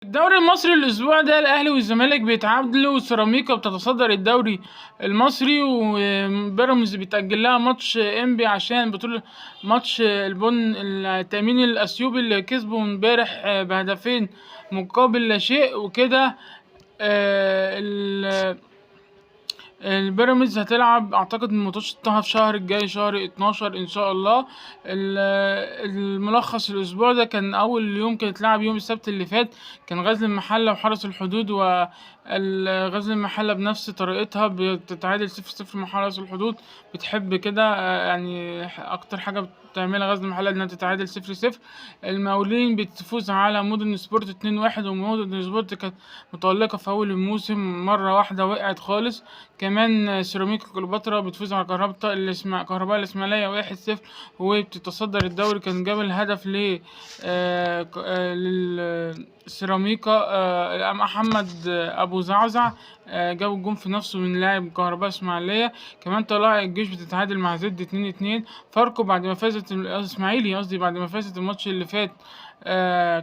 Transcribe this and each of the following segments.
الدوري المصري الأسبوع ده الأهلي والزمالك بيتعادلوا، وسيراميكا بتتصدر الدوري المصري، وبيراميدز بيتأجل لها ماتش إنبي عشان بطولة ماتش التأمين الأثيوبي اللي كسبوا امبارح بهدفين مقابل لا شيء وكده. البيراميدز هتلعب اعتقد ماتشاتها في شهر الجاي، شهر 12 ان شاء الله. الملخص الاسبوع ده كان اول يوم كانت لعب يوم السبت اللي فات، كان غزل المحله وحرس الحدود، وغزل المحله بنفس طريقتها بتتعادل 0-0 مع حرس الحدود. بتحب كده يعني اكتر حاجه بتعملها غزل المحله انها تتعادل 0-0. المقاولين بتفوز على مودرن سبورت 2-1، ومودرن سبورت كانت متألقة في أول الموسم، مرة واحدة وقعت خالص. كمان سيراميكا كليوباترا بتفوز على كهرباء الإسماعيلية 1-0، وبتتصدر الدوري. كان جاب الهدف للسيراميكا محمد أبو زعزع، جاب الجون في نفسه من لاعب كهرباء إسماعيلية. كمان طلائع الجيش بتتعادل مع زد 2-2. فاركو بعد ما فازت إسماعيلي قصدي بعد ما فازت الماتش اللي فات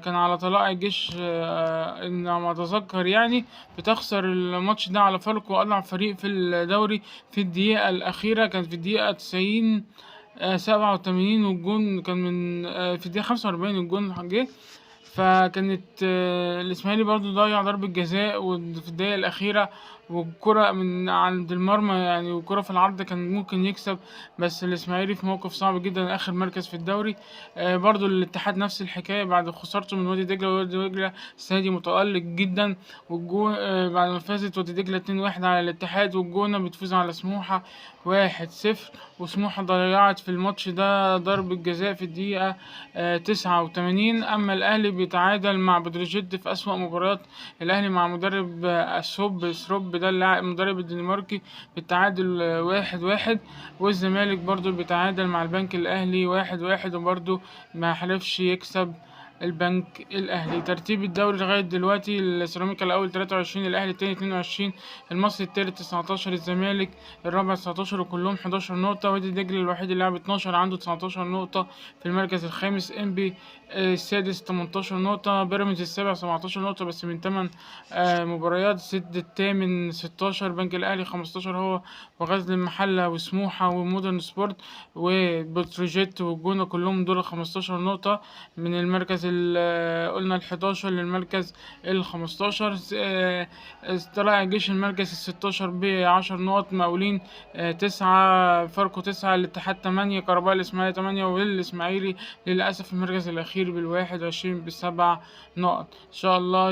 كان على طلائع الجيش، إن ما أتذكر يعني، بتخسر الماتش ده على فاركو، أضعف فريق في الدوري. في الدقيقة الأخيرة كانت في الدقيقة 90 87، والجون كان من في الدقيقة 45 الجون جه. فكانت الإسماعيلي برضو ضيع ضربة جزاء وفي الدقيقة الأخيرة، والكرة من عند المرمى يعني، والكرة في العرض كان ممكن يكسب، بس الإسماعيلي في موقف صعب جدا، آخر مركز في الدوري. برضو الاتحاد نفس الحكاية بعد خسارته من وادي دجلة، ووادي دجلة السنة دي متألق جدا. والجون بعد ما فازت وادي دجلة 2-1 على الاتحاد، والجونة بتفوز على سموحة 1-0. وسموحة ضيعت في الماتش ده ضربة جزاء في الدقيقة 89. أما الأهلي بيتعادل مع بتروجيت في أسوأ مباريات الأهلي مع مدرب سروب ده المدرب الدنماركي بالتعادل 1-1. والزمالك برضو بيتعادل مع البنك الأهلي 1-1، وبرضو ما حلفش يكسب البنك الأهلي. ترتيب الدوري لغاية دلوقتي: السيراميكا الأول 23، الأهلي التاني 22، المصري التالت 19، الزمالك الرابع 19 وكلهم 11 نقطة، وادي دجلة الوحيد اللي لعب 12 عنده 19 نقطة في المركز الخامس، إنبي السادس 18 نقطة، بيراميدز السابع 17 نقطة بس من 8 مباريات، سد الثامن 16، بنك الأهلي 15 هو وغزل المحلة وسموحة ومودرن سبورت وبتروجيت والجونة كلهم دول 15 نقطة من المركز قلنا 11 للمركز 15. طلائع الجيش المركز 16 ب10 نقط، مقاولين 9، فاركو 9، الاتحاد 8، كهرباء الإسماعيلية 8، والإسماعيلي للأسف المركز الأخير بال21 ب7 نقط. إن شاء الله